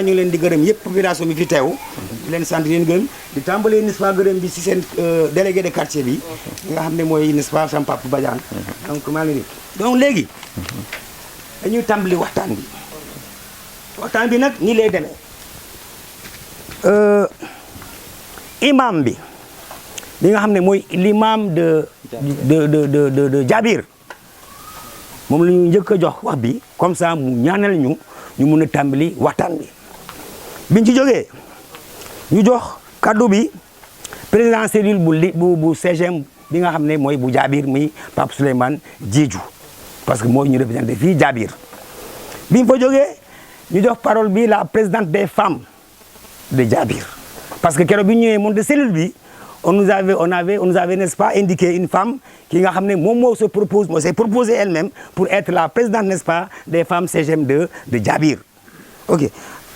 vraiment ñu leen di gërëm yëpp population bi fi teew di leen sant leen gërëm di tàmbalee n'est-ce pas gërëm bi si seen délégué de quartier bi nga xam ne mooy n'est-ce pas sama papa Badiane donc maa ngi nii donc léegi dañuy tàmbali waxtaan bi nag nii lay demee imam bi nga xam ne mooy l'imam de Jabir moom la ñu njëkk a jox wax bi comme ça mu ñaanal ñu mun a tàmbali waxtaan bi biñ ci jógee ñu jox kaddu bi président cellule bu CGM bi nga xam ne mooy bu Jabir muy Pape Souleymane Diédhiou parce que mooy ñu représenté fii Jabir biñ fa jógee ñu jox parole bi la présidente des femmes de Jabir parce que keroog bi ñu ñëwee monté cellule bi on nous avait n'est-ce pas indiqué une femme qui nga xam ne moom moo s'est proposé elle-même pour être la présidente n'est-ce pas des femmes CGM de Jabir ok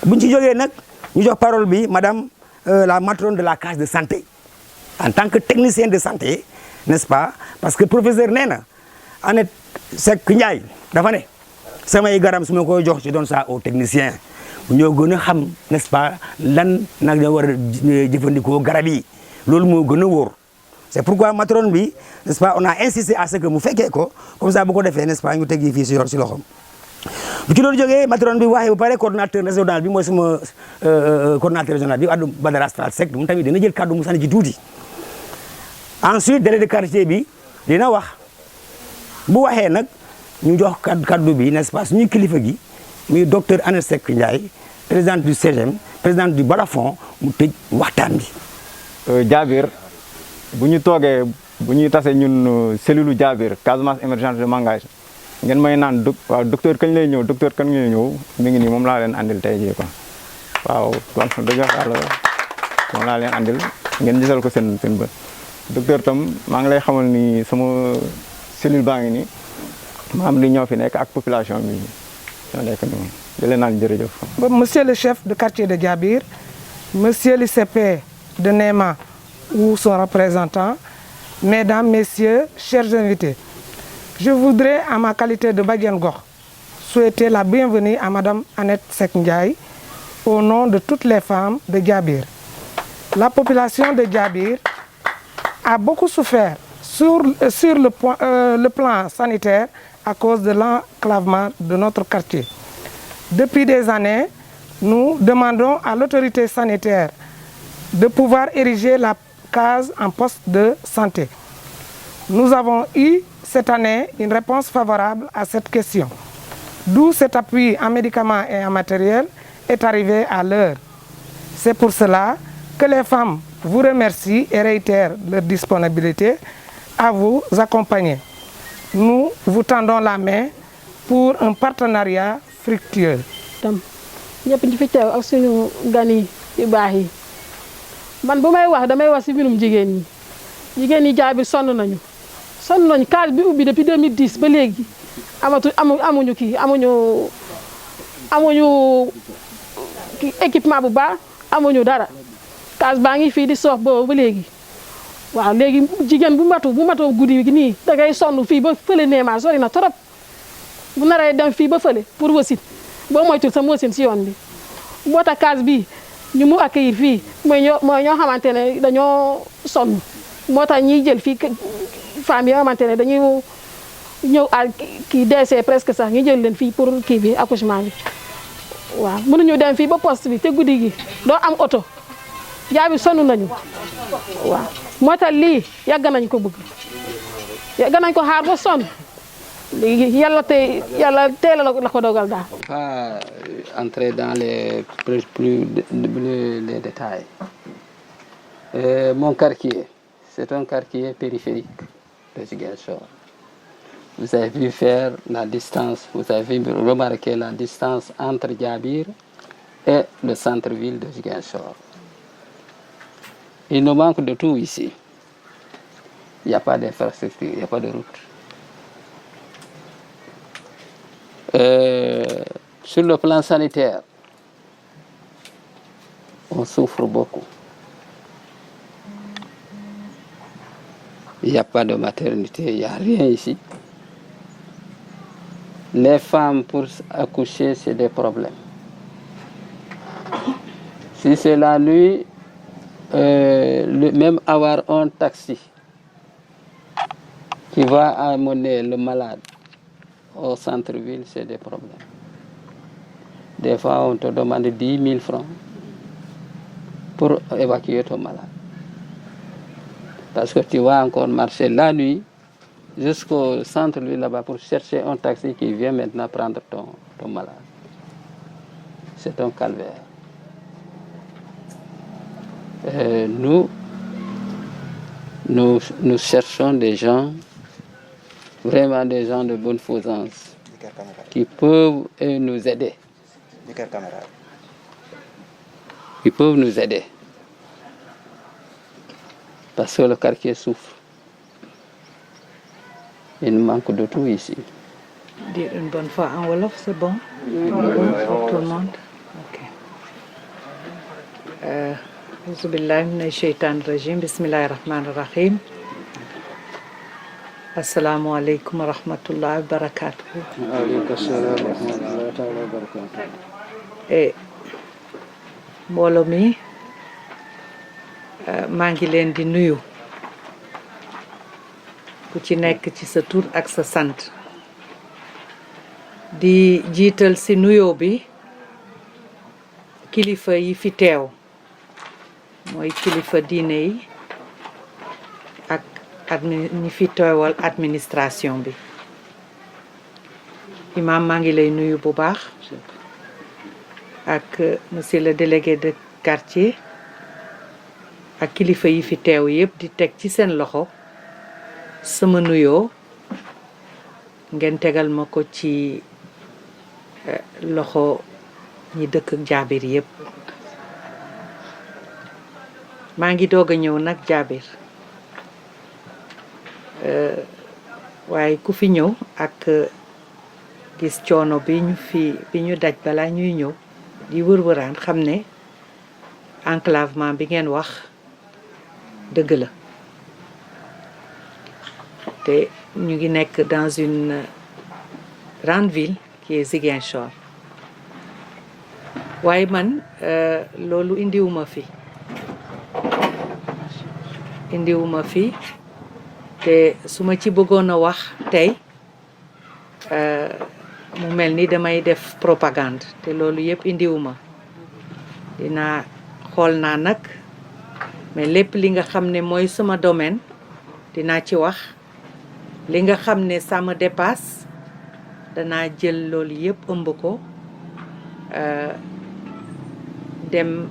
buñ ci jógee nag ñu jox parole bi madame la matrone de la case de santé en tant que technicien de santé n'est-ce pas parce que professeur nee na Annette Seck Ndiaye dafa ne samay garam su ma koy jox ci doon ça aux techniciens ñoo gën a xam n'est-ce pas lan nag ñoo war a jëfandikoo garab yi loolu moo gën a wóor c'est pourquoi matrone bi n'est-ce pas on a insisté à ce que mu fekkee ko comme ça bu ko defee n'est-ce pas ñu tegi fii si loxom bu ci loolu jógee matrone bi waxee ba pare coordonnateur régional bi mooy sama coordonnateur régional bi Abdou Badara Astral Seck moom tamit dina jël kaddu mu sànni ci tuuti ensuite délégué de quartier bi dina wax bu waxee nag ñu jox kaddu bi n'est-ce pas suñu kilifa gi muy docteur Annette Seck Ndiaye présidente du CGM présidente du Balafon mu tëj waxtaan bi. Jabir bu ñu toogee bu ñuy tase ñun cellule Jabir Casamance émergence de Mangage ngeen may naan waaw docteur kañ lay ñëw docteur kañ lay ñëw mi ngi nii moom laa leen andil tey jii quoi waaw kon dëgg yàlla moom laa leen andil ngeen gisal ko seen bët docteur tam maa ngi lay xamal ni sama cellule baa ngi nii maam li ñoo fi nekk ak population bi ñoo nekk nii di leen naan jërëjëf. Monsieur le chef de quartier de Jabir, monsieur l'ICP de Néma ou son représentant, mesdames, messieurs, chers invités, je voudrais, à ma qualité de Badiane Gox, souhaiter la bienvenue à madame Annette Seck Ndiaye au nom de toutes les femmes de Jabir. La population de Jabir a beaucoup souffert sur le plan sanitaire à cause de l'enclavement de notre quartier. Depuis des années, nous demandons à l'autorité sanitaire de pouvoir ériger la case en poste de santé. Nous avons eu cette année une réponse favorable à cette question, d'où cet appui en médicaments et en matériel est arrivé à l'heure. C'est pour cela que les femmes vous remercient et réitèrent leur disponibilité à vous accompagner. Nous vous tendons la main pour un partenariat fructueux. ñëpp ñi fi teew ak suñu gan yi yu baax yi man bu may wax damay wax ci mbirum jigéen ñi Jabir sonn nañu case bi ubbi depuis 2010 ba léegi amuñu équipement bu baax amuñu dara case baa ngi fii di soox boobu ba léegi waaw léegi jigéen bu matoo guddi gi nii da ngay sonn fii ba fële Néma sori na trop bu naree dem fii ba fële pour wasit boo moytul sa wasin si yoon bi moo tax case bi ñu mu accueillir fii mooy ñoo xamante ne dañoo sonn moo tax ñiy jël fii femmes yoo xamante ne dañuy ñëw à kii DC presque sax ñu jël leen fii pour kii bi accouchement bi waaw mënuñu dem fii ba poste bi te guddi gi doo am oto Jabir sonn nañu waaw moo tax lii yàgg nañ ko bëgg yàgg nañ ko xaar ba sonn yàlla teel la ko dogal daal. Pas entrer dans les détails. Mon quartier, c'est un quartier périphérique de Ziguinchor. Vous avez pu faire la distance, vous avez remarqué la distance entre Jabir et le centre-ville de Ziguinchor. Il nous manque de tout ici. Il n'y a pas d'infrastructure, il n'y a pas de route. Sur le plan sanitaire, on souffre beaucoup. Il n'y a pas de maternité, il n'y a rien ici. Les femmes, pour accoucher, c'est des problèmes. Si c'est la nuit, même avoir un taxi qui va amener le malade au centre-ville, c'est des problèmes. Des fois, on te demande 10 000 francs pour évacuer ton malade. Parce que tu vas encore marcher la nuit jusqu'au centre-ville là-bas pour chercher un taxi qui vient maintenant prendre ton malade. C'est un calvaire. Nous cherchons des gens, vraiment des gens de bonne faisance, qui peuvent nous aider. Qui peuvent nous aider. Parce que le quartier souffre. Il manque de tout ici. Dire une bonne fois en Wolof, c'est bon? Pour tout le monde? Ok. Auzu billahi mina shaytan rajim. Bismillahi rahmani rahim. Assalamu alaikum wa rahmatullahi wa barakatuh. Mbooloo mi maa ngi leen di nuyu ku ci nekk ci sa tur ak sa sant di jiital ci nuyoo bi kilifa yi fi teew mooy kilifa diine yi ak ñi fi teewal administration bi imam maa ngi lay nuyu bu baax ak monsieur le délégué de quartier ak kilifa yi fi teew yépp di teg ci seen loxo sama nuyoo ngeen tegal ma ko ci loxo ñi dëkk Jaabir yépp maa ngi doog a ñëw nag Jaabir waaye ku fi ñëw ak gis coono bi ñu daj balaa ñuy ñëw di wër-wëraan xam ne enclavement bi ngeen wax dëgg la te ñu ngi nekk dans une grande ville qui est Ziguinchor waaye man loolu indiwuma fi te su ma ci bëggoon a wax tey mu mel ni damay def propagande te loolu yëpp indiwuma dinaa xool naa nag mais lépp li nga xam ne mooy sama domaine dinaa ci wax li nga xam ne ça me dépasse danaa jël loolu yëpp ëmb ko dem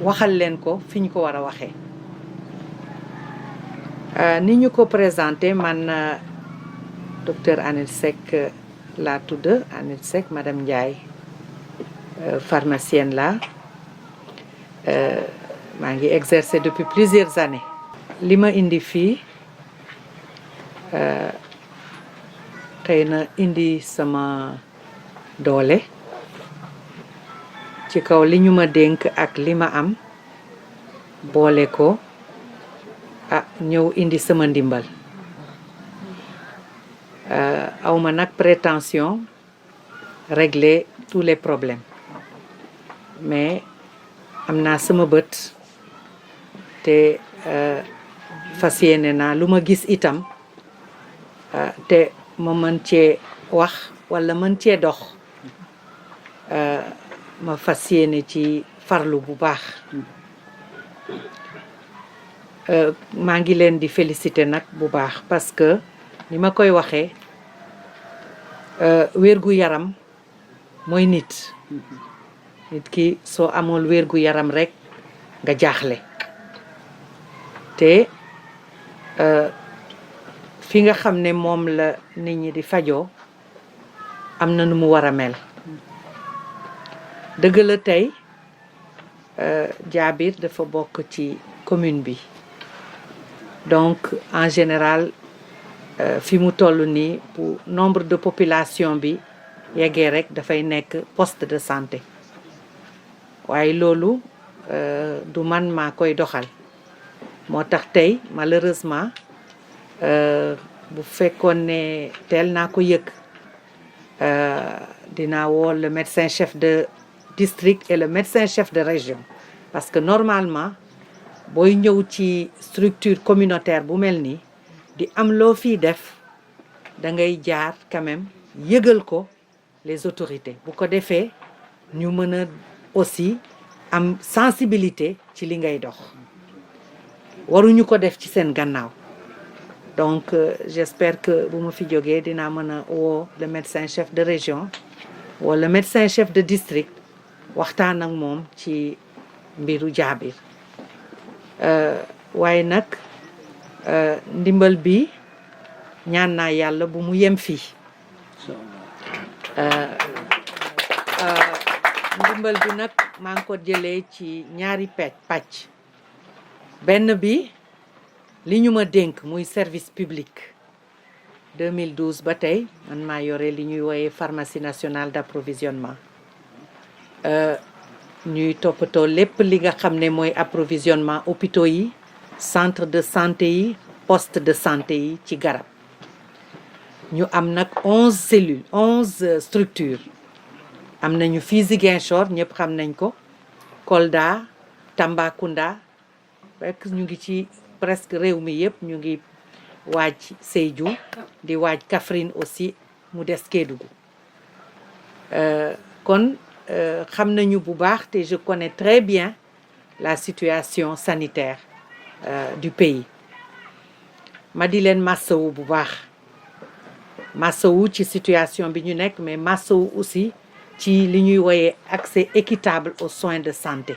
waxal leen ko fi ñu ko war a waxee ni ñu ko présenté man docteur Annette Seck laa tudd Annette Seck madame Ndiaye pharmacienne la maa ngi exercer depuis plusieurs années li ma indi fii xëy na indi sama doole ci kaw li ñu ma dénk ak li ma am boole ko ñëw indi sama ndimbal awma nag prétention régler tous les problèmes mais am naa sama bët te fas yéene naa lu ma gis itam te ma mën cee wax walla mën cee dox ma fas yéene ci farlu bu baax maa ngi leen di féliciter nag bu baax parce que ni ma koy waxee wérgu yaram mooy nit ki soo amul wérgu yaram rekk nga jaaxle te fi nga xam ne moom la nit ñi di fajoo am na nu mu war a mel dëgg la tey Jaabir dafa bokk ci commune bi donc en général fi mu toll nii pour nombre de population bi yeggee rek dafay nekk poste de santé waaye loolu du man maa koy doxal moo tax tey malheureusement bu fekkoon ne teel naa ko yëg dinaa woo le médecin chef de district et le médecin chef de région parce que normalement booy ñëw ci structure communautaire bu mel nii di am loo fii def da ngay jaar quand même yëgal ko les autorités bu ko defee ñu mën a aussi am sensibilité ci li ngay dox waruñu ko def ci seen gannaaw donc j'espère que bu ma fi jógee dinaa mën a woo le médecin chef de région wala le médecin chef de district waxtaan ak moom ci mbiru Jaabir waaye nag ndimbal bi ñaan naa yàlla bu mu yem fii ndimbal bi nag maa ngi ko jëlee ci ñaari pàcc benn bi li ñu ma dénk muy service public 2012 ba tey man maa yore li ñuy wooyee pharmacie nationale d'approvisionnement ñuy toppatoo lépp li nga xam ne mooy approvisionnement hôpitaux yi centre de santé yi poste de santé yi ci garab ñu am nag 11 cellules 11 structures am nañu fii Ziguinchor ñëpp xam nañ ko Kolda Tambacounda rek ñu ngi ci presque réew mi yëpp ñu ngi waaj Sédhiou di waaj Kaffrine aussi mu des Kédougou kon xam nañu bu baax te je connais très bien la situation sanitaire du pays ma di leen massawu bu baax massawu ci situation bi ñu nekk mais massawu aussi ci li ñuy wooyee accès équitable aux soins de santé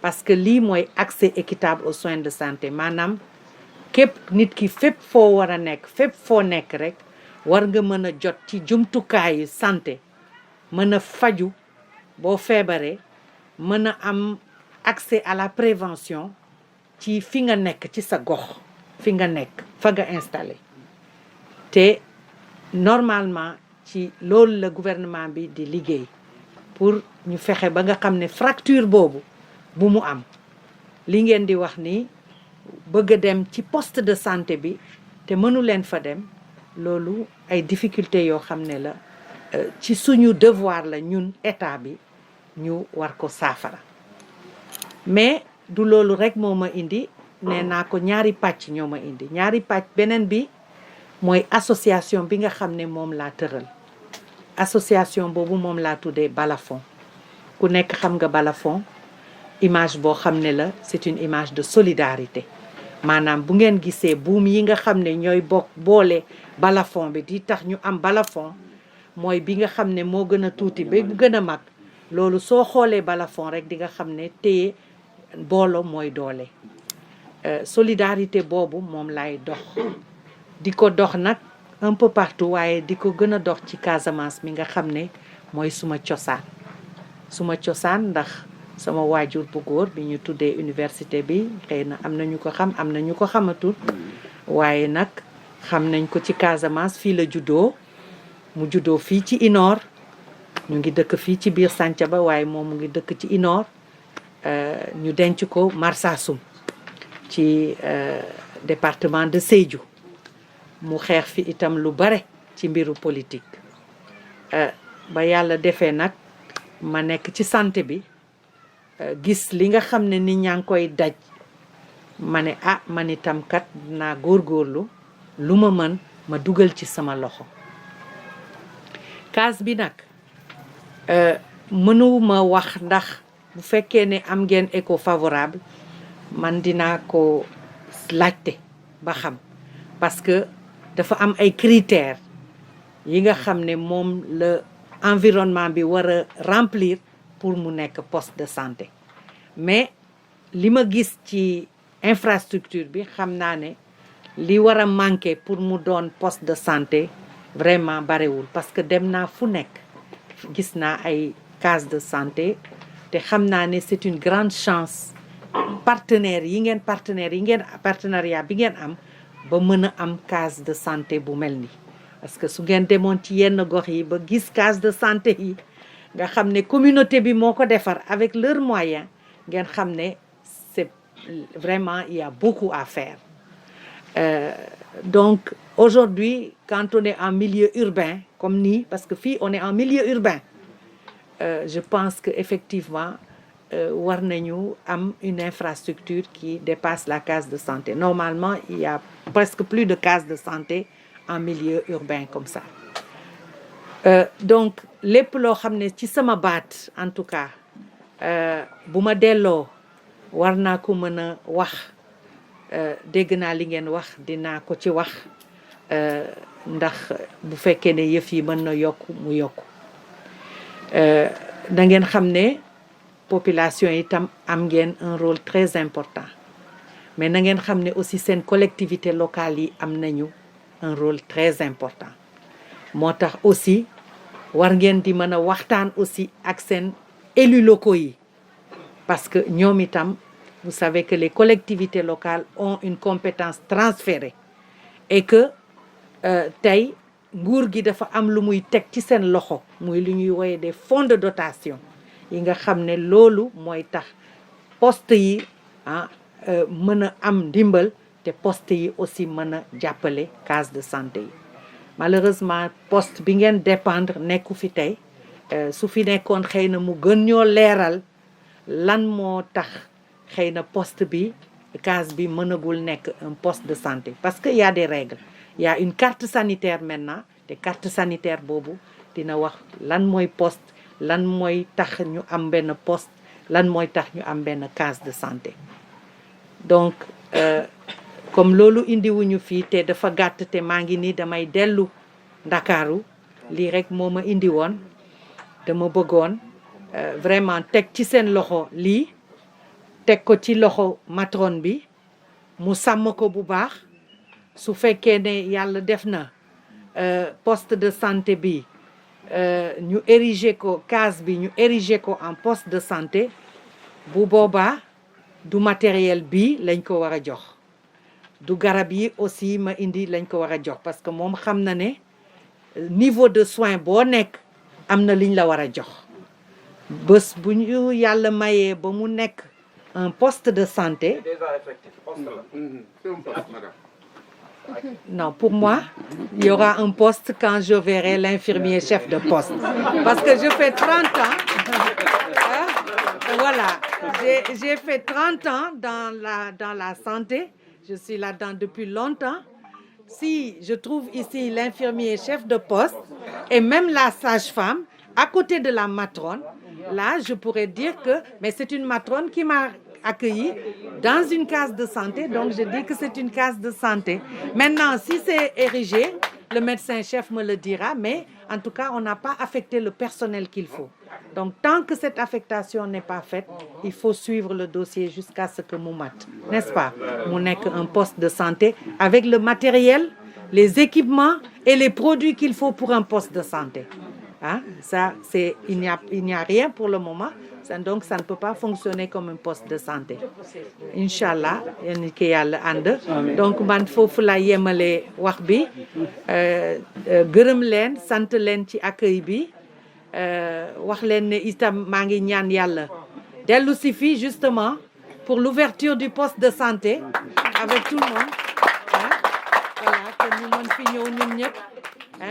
parce que lii mooy accès équitable aux soins de santé maanaam képp nit ki fépp foo war a nekk fépp foo nekk rek war nga mën a jot ci jumtukaayu santé mën a faju boo feebaree mën a am accès à la prévention ci fi nga nekk ci sa gox fi nga nekk fa nga installé te normalement ci loolu la gouvernement bi di liggéey pour ñu fexe ba nga xam ne fracture boobu bu mu am li ngeen di wax ni bëgg a dem ci poste de santé bi te mënu leen fa dem loolu ay difficultés yoo xam ne la ci suñu devoir la ñun état bi ñu war ko saafara mais du loolu rek moo ma indi nee naa ko ñaari pàcc ñoo ma indi ñaari pàcc beneen bi mooy association bi nga xam ne moom laa tëral association boobu moom laa tuddee Balafon ku nekk xam nga Balafon image boo xam ne la c'est une image de solidarité maanaam bu ngeen gisee buum yi nga xam ne ñooy boole balafon bi di tax ñu am balafon mooy bi nga xam ne moo gën a tuuti ba bu gën a mag loolu soo xoolee balafon rek di nga xam ne téye booloo mooy doole solidarité boobu moom lay dox di ko dox nag un peu partout waaye di ko gën a dox ci Casamance mi nga xam ne mooy suma cosaan ndax sama waajur bu góor bi ñu tuddee université bi xëy na am na ñu ko xam am na ñu ko xamatul waaye nag xam nañ ko ci Casamance fii la juddoo mu juddoo fii ci Inor ñu ngi dëkk fii ci biir Santhiaba waaye moom mu ngi dëkk ci Inor ñu denc ko Marsassoum ci département de Sédhiou mu xeex fi itam lu bare ci mbiru politique ba yàlla defee nag ma nekk ci santé bi gis li nga xam ne nit ñaa ngi koy daj ma ne man itam kat naa góorgóorlu lu ma mën ma dugal ci sama loxo case bi nag mënuma wax ndax bu fekkee ne am ngeen écho favorable man dinaa ko laajte ba xam parce que dafa am ay critères yi nga xam ne moom la environnement bi war a remplir pour mu nekk poste de santé mais li ma gis ci infrastructure bi xam naa ne li war a manquer pour mu doon poste de santé vraiment barewul parce que dem naa fu nekk gis naa ay case de santé te xam naa ne c'est une grande chance partenaires yi ngeen partenariat bi ngeen am ba mën a am case de santé bu mel ni parce que su ngeen demoon ci yenn gox yi ba gis case de santé yi nga xam ne communauté bi moo ko defar avec leurs moyens ngeen xam ne c'est vraiment il y a beaucoup à faire donc aujourd'hui quand on est en milieu urbain comme nii parce que fii on est en milieu urbain je pense que effectivement war nañu am une infrastructure qui dépasse la case de santé. Normalement, il y a presque plus de cases de santé en milieu urbain comme ça. Donc lépp loo xam ne ci sama baat en tout cas bu ma delloo war naa ko mën a wax dégg naa li ngeen wax dinaa ko ci wax ndax bu fekkee ne yëf yi mën na yokk mu yokk da ngeen xam ne population yi tam am ngeen un rôle très important mais na ngeen xam ne aussi seen collectivité locale yi am nañu un rôle très important moo tax aussi war ngeen di mën a waxtaan aussi ak seen élus locaux yi parce que ñoom itam vous savez que les collectivités locales ont une compétence transférée et que tey nguur gi dafa am lu muy teg ci seen loxo muy lu ñuy woye des fonds de dotation yi nga xam ne loolu mooy tax poste yi mën a am ndimbal te poste yi aussi mën a jàppale case de santé yi malheureusement poste bi ngeen dépendre nekku fi tey su fi nekkoon xëy na mu gën ñoo leeral lan moo tax xëy na poste bi case bi mënagul nekk un poste de santé parce que y a des règles il y a une carte sanitaire maintenant te carte sanitaire boobu dina wax lan mooy poste lan mooy tax ñu am benn poste lan mooy tax ñu am benn case de santé donc comme loolu indiwuñu fii te dafa gàtt te maa ngi nii damay dellu Ndakaaru lii rek moo ma indi woon dama bëggoon vraiment teg ci seen loxo lii teg ko ci loxo matron bi mu sàmm ko bu baax su fekkee ne yàlla def na poste de santé bi ñu ériger ko case bi ñu ériger ko en poste de santé bu boobaa du matériel bi lañ ko war a jox du garab yi aussi ma indi lañ ko war a jox parce que moom xam na ne niveau de soin boo nekk am na liñ la war a jox bés bu ñu yàlla mayee ba mu nekk un poste de santé. Non, pour moi, il y aura un poste quand je verrai l'infirmier chef de poste. Parce que je fais 30 ans. Voilà, j'ai fait 30 ans dans la santé. Je suis là-dedans depuis longtemps. Si je trouve ici l'infirmier chef de poste et même la sage-femme à côté de la matrone, là, je pourrais dire que mais c'est une matrone qui m'a accueilli dans une case de santé, donc je dis que c'est une case de santé. Maintenant, si c'est érigé, le médecin-chef me le dira, mais en tout cas, on n'a pas affecté le personnel qu'il faut. Donc, tant que cette affectation n'est pas faite, il faut suivre le dossier jusqu'à ce que mu mat, n'est-ce pas? Mu nekk un poste de santé avec le matériel, les équipements et les produits qu'il faut pour un poste de santé. Hein? Ça, il n'y a rien pour le moment. Donc, ça ne peut pas fonctionner comme un poste de santé. Inch'Allah, yéen ki yàlla ànd. Donc, man foofu la yemale wax bi. Gërëm leen, sant leen ci accueil bi. Wax leen ne itam maa ngi ñaan yàlla dellu si fii justement pour l'ouverture du poste de santé avec tout le monde. Voilà, que ñu mën fi ñëw ñun ñëpp.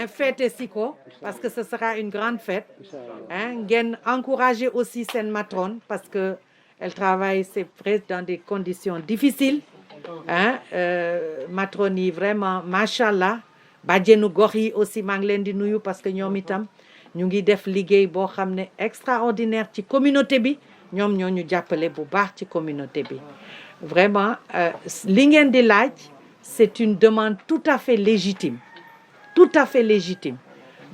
Fête si ko parce que ce sera une grande fête. Ngeen encourager aussi seen matrone parce que elle travaille c'est vrai dans des conditions difficiles. Matrone yi vraiment machallah bàjjenu gox yi aussi maa ngi leen di nuyu parce que ñoom itam ñu ngi def liggéey boo xam ne extraordinaire ci communauté bi ñoom ñoo ñu jàppale bu baax ci communauté bi. Vraiment li ngeen di laaj c'est une demande tout à fait légitime. Tout à fait légitime.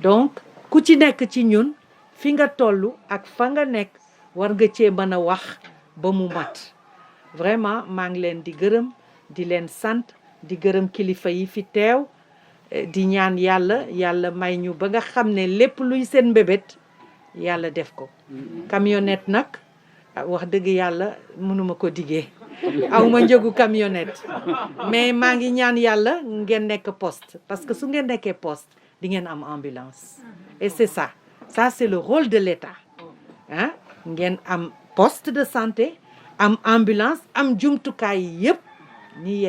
Donc ku ci nekk ci ñun fi nga tollu ak fa nga nekk war nga cee mën a wax ba mu mat. Vraiment maa ngi leen di gërëm di leen sant di gërëm kilifa yi fi teew di ñaan yàlla may ñu ba nga xam ne lépp luy seen mbébét yàlla def ko. Camionnette nag wax dëgg yàlla mënuma ko diggee. awma njëgu camionnette mais maa ngi ñaan yàlla ngeen nekk poste parce que su ngeen nekkee poste di ngeen am ambulance et c'est ça c'est le rôle de l'État ngeen am poste de santé am ambulance am jumtukaay yëpp ni